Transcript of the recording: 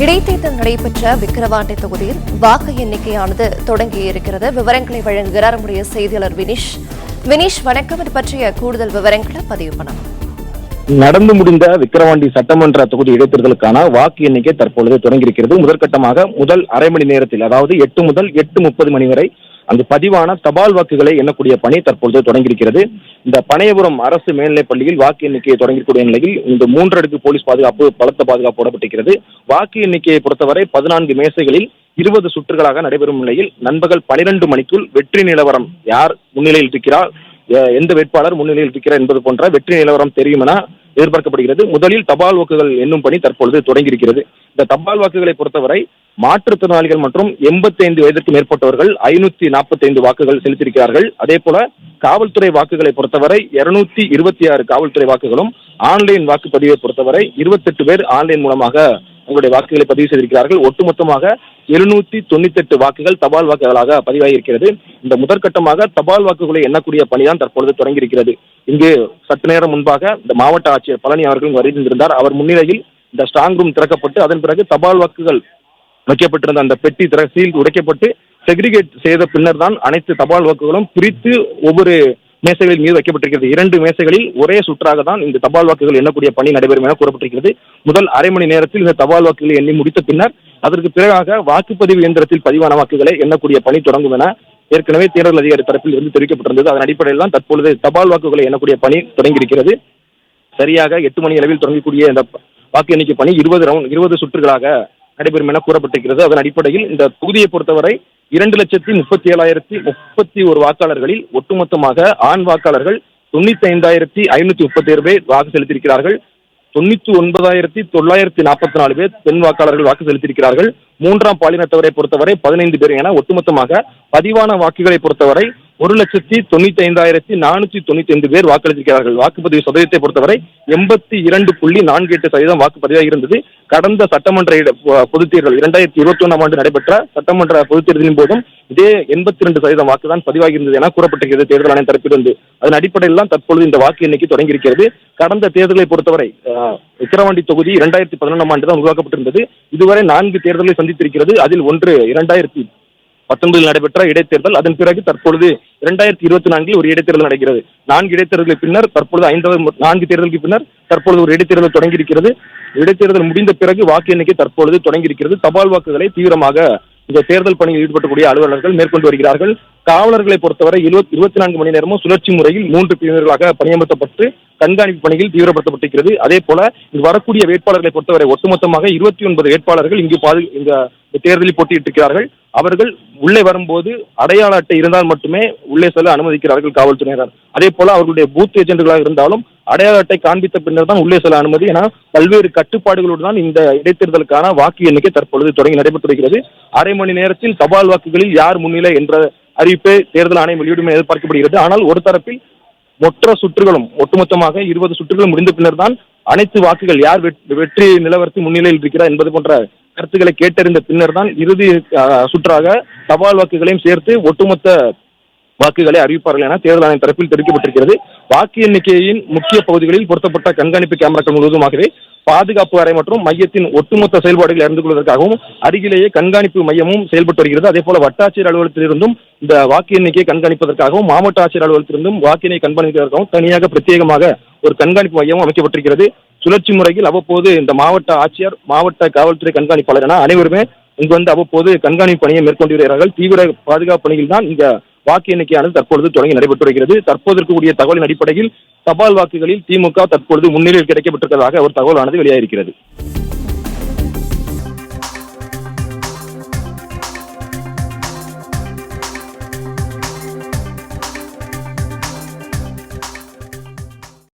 இடைத்தேர்தல் நடைபெற்ற விக்கிரவாண்டி தொகுதியில் வாக்கு எண்ணிக்கையானது தொடங்கியிருக்கிறது. விவரங்களை வழங்குகிறார் நம்முடைய செய்தியாளர் வினிஷ். வினிஷ், வணக்கம். இது பற்றிய கூடுதல் விவரங்களை பதிவு பண்ணலாம். நடந்து முடிந்த விக்கிரவாண்டி சட்டமன்ற தொகுதி இடைத்தேர்தலுக்கான வாக்கு எண்ணிக்கை தற்பொழுது தொடங்கியிருக்கிறது. முதற்கட்டமாக முதல் அரை மணி நேரத்தில், அதாவது 8 முதல் 8:30 மணி வரை அங்கு பதிவான தபால் வாக்குகளை எண்ணக்கூடிய பணி தற்பொழுது தொடங்கியிருக்கிறது. இந்த பனையபுரம் அரசு மேல்நிலைப் பள்ளியில் வாக்கு எண்ணிக்கையை தொடங்கக்கூடிய நிலையில் இந்த 3 அடுக்கு போலீஸ் பாதுகாப்பு, பலத்த பாதுகாப்பு போடப்பட்டிருக்கிறது. வாக்கு எண்ணிக்கையை பொறுத்தவரை 14 மேசைகளில் 20 சுற்றுகளாக நடைபெறும் நிலையில் நண்பகல் 12 மணிக்குள் வெற்றி நிலவரம், யார் முன்னிலையில் இருக்கிறார், எந்த வேட்பாளர் முன்னிலையில் இருக்கிறார் என்பது போன்ற வெற்றி நிலவரம் தெரியும் என எதிர்பார்க்கப்படுகிறது. முதலில் தபால் வாக்குகள் எண்ணும் பணி தற்பொழுது தொடங்கியிருக்கிறது. இந்த தபால் வாக்குகளை பொறுத்தவரை மாற்றுத்திறனாளிகள் மற்றும் 85 வயதிற்கு மேற்பட்டவர்கள் 545 வாக்குகள் செலுத்தியிருக்கிறார்கள். அதே போல காவல்துறை வாக்குகளை பொறுத்தவரை 226 காவல்துறை வாக்குகளும், ஆன்லைன் வாக்குப்பதிவை பொறுத்தவரை 28 பேர் ஆன்லைன் மூலமாக உங்களுடைய வாக்குகளை பதிவு செய்திருக்கிறார்கள். ஒட்டுமொத்தமாக 798 வாக்குகள் தபால் வாக்குகளாக பதிவாகியிருக்கிறது. இந்த முதற்கட்டமாக தபால் வாக்குகளை எண்ணக்கூடிய பணிதான் தற்பொழுது தொடங்கியிருக்கிறது. இங்கு சற்று நேரம் முன்பாக இந்த மாவட்ட ஆட்சியர் பழனி அவர்கள் வருகின்றிருந்தார். அவர் முன்னிலையில் இந்த ஸ்ட்ராங் ரூம் திறக்கப்பட்டு அதன் பிறகு தபால் வாக்குகள் வைக்கப்பட்டிருந்த அந்த பெட்டி சீல் உடைக்கப்பட்டு செக்ரிகேட் செய்த பின்னர் தான் அனைத்து தபால் வாக்குகளும் பிரித்து ஒவ்வொரு மேசைகளின் மீது வைக்கப்பட்டிருக்கிறது. 2 மேசைகளில் ஒரே சுற்றாக தான் இந்த தபால் வாக்குகள் எண்ணக்கூடிய பணி நடைபெறும் என கூறப்பட்டிருக்கிறது. முதல் அரை மணி நேரத்தில் இந்த தபால் வாக்குகளை எண்ணி முடித்த பின்னர் அதற்கு பிறகாக வாக்குப்பதிவு இயந்திரத்தில் பதிவான வாக்குகளை எண்ணக்கூடிய பணி தொடங்கும் என ஏற்கனவே தேர்தல் அதிகாரி தரப்பில் இருந்து தெரிவிக்கப்பட்டிருந்தது. அதன் அடிப்படையில் தான் தற்பொழுது தபால் வாக்குகளை எண்ணக்கூடிய பணி தொடங்கியிருக்கிறது. சரியாக 8 மணி அளவில் தொடங்கக்கூடிய இந்த வாக்கு எண்ணிக்கை பணி 20 சுற்றுகளாக நடைபெறும் என கூறப்பட்டிருக்கிறது. அதன் அடிப்படையில் இந்த தொகுதியை பொறுத்தவரை 2,37,031 வாக்காளர்களில் ஒட்டுமொத்தமாக ஆண் வாக்காளர்கள் 95,537 பேர் வாக்கு செலுத்தியிருக்கிறார்கள். 99,944 பேர் பெண் வாக்காளர்கள் வாக்கு செலுத்தியிருக்கிறார்கள். 3ஆம் பாலினத்தவரை பொறுத்தவரை 15 பேர் என ஒட்டுமொத்தமாக பதிவான வாக்குகளை பொறுத்தவரை 1,95,495 பேர் வாக்களித்திருக்கிறார்கள். வாக்குப்பதிவு சதவீதத்தை பொறுத்தவரை 82.48% வாக்குப்பதிவாக இருந்தது. கடந்த சட்டமன்ற பொதுத் தேர்தல் 2021ஆம் ஆண்டு நடைபெற்ற சட்டமன்ற பொதுத் தேர்தலின் போதும் இதே 82% வாக்குதான் பதிவாகி இருந்தது என கூறப்பட்டிருக்கிறது தேர்தல் ஆணையம் தரப்பிலிருந்து. அதன் அடிப்படையில் தான் தற்பொழுது இந்த வாக்கு எண்ணிக்கை தொடங்கியிருக்கிறது. கடந்த தேர்தலை பொறுத்தவரை விக்கிரவாண்டி தொகுதி 2011ஆம் ஆண்டு தான் உருவாக்கப்பட்டிருந்தது. இதுவரை 4 தேர்தலை சந்தித்திருக்கிறது. அதில் ஒன்று 2019 நடைபெற்ற இடைத்தேர்தல். அதன் பிறகு தற்பொழுது 2024 ஒரு இடைத்தேர்தல் நடக்கிறது. 4 இடைத்தேர்தலுக்கு பின்னர் தற்பொழுது 4 தேர்தலுக்கு பின்னர் தற்பொழுது ஒரு இடைத்தேர்தல் தொடங்கியிருக்கிறது. இடைத்தேர்தல் முடிந்த பிறகு வாக்கு எண்ணிக்கை தற்பொழுது தொடங்கியிருக்கிறது. தபால் வாக்குகளை தீவிரமாக இந்த தேர்தல் பணியில் ஈடுபடக்கூடிய அலுவலர்கள் மேற்கொண்டு வருகிறார்கள். காவலர்களை பொறுத்தவரை 24 மணி நேரமும் சுழற்சி முறையில் 3 பிரிவினர்களாக பணியமர்த்தப்பட்டு கண்காணிப்பு பணிகள் தீவிரப்படுத்தப்பட்டிருக்கிறது. அதே போல இங்கு வரக்கூடிய வேட்பாளர்களை பொறுத்தவரை ஒட்டுமொத்தமாக 29 வேட்பாளர்கள் இங்கு இந்த தேர்தலில் போட்டியிட்டிருக்கிறார்கள். அவர்கள் உள்ளே வரும்போது அடையாள அட்டை இருந்தால் மட்டுமே உள்ளே செல்ல அனுமதிக்கிறார்கள் காவல்துறையினர். அதே போல அவர்களுடைய பூத் ஏஜென்ட்களாக இருந்தாலும் அடையாள அட்டை காண்பித்த பின்னர் தான் உள்ளே செல்ல அனுமதி என பல்வேறு கட்டுப்பாடுகளோடு தான் இந்த இடைத்தேர்தலுக்கான வாக்கு எண்ணிக்கை தற்பொழுது தொடங்கி நடைபெற்று வருகிறது. அரை மணி நேரத்தில் தபால் வாக்குகளில் யார் முன்னிலை என்ற அறிவிப்பை தேர்தல் ஆணையம் வெளியிடும் என எதிர்பார்க்கப்படுகிறது. ஆனால் ஒரு தரப்பில் மொத்த சுற்றுகளும் ஒட்டுமொத்தமாக 20 சுற்றுகள் முடிந்த பின்னர் தான் அனைத்து வாக்குகள் யார் வெற்றி நிலவரத்தில் முன்னிலையில் இருக்கிறார் என்பது போன்ற கருத்துக்களை கேட்டறிந்த பின்னர் தான் இறுதி சுற்றாக தபால் வாக்குகளையும் சேர்த்து ஒட்டுமொத்த வாக்குகளை அறிவிப்பார்கள் என தேர்தல் ஆணையம் தரப்பில் தெரிவிக்கப்பட்டிருக்கிறது. வாக்கு எண்ணிக்கையின் முக்கிய பகுதிகளில் பொருத்தப்பட்ட கண்காணிப்பு கேமராக்கள் முழுவதுமாகவே பாதுகாப்பு அறை மற்றும் மையத்தின் ஒட்டுமொத்த செயல்பாடுகளை அறிந்து கொள்வதற்காகவும் அருகிலேயே கண்காணிப்பு மையமும் செயல்பட்டு வருகிறது. அதே போல வட்டாட்சியர் அலுவலகத்திலிருந்தும் இந்த வாக்கு எண்ணிக்கையை கண்காணிப்பதற்காகவும் மாவட்ட ஆட்சியர் அலுவலகத்திலிருந்தும் வாக்கு எண்ணிக்கை கண்காணிப்பதற்காகவும் தனியாக பிரத்யேகமாக ஒரு கண்காணிப்பு மையமும் அமைக்கப்பட்டிருக்கிறது. சுழற்சி முறையில் அவ்வப்போது இந்த மாவட்ட ஆட்சியர், மாவட்ட காவல்துறை கண்காணிப்பாளர் என அனைவருமே இங்கு அவ்வப்போது கண்காணிப்பு பணியை மேற்கொண்டு வருகிறார்கள். தீவிர பாதுகாப்பு பணியில் தான் இந்த வாக்கு எண்ணிக்கையானது தற்பொழுது தொடங்கி நடைபெற்று வருகிறது. தற்போது இருக்கக்கூடிய தகவலின் அடிப்படையில் தபால் வாக்குகளில் திமுக தற்பொழுது முன்னிலையில் கிடைக்கப்பட்டிருப்பதாக ஒரு தகவலானது வெளியாகிருக்கிறது.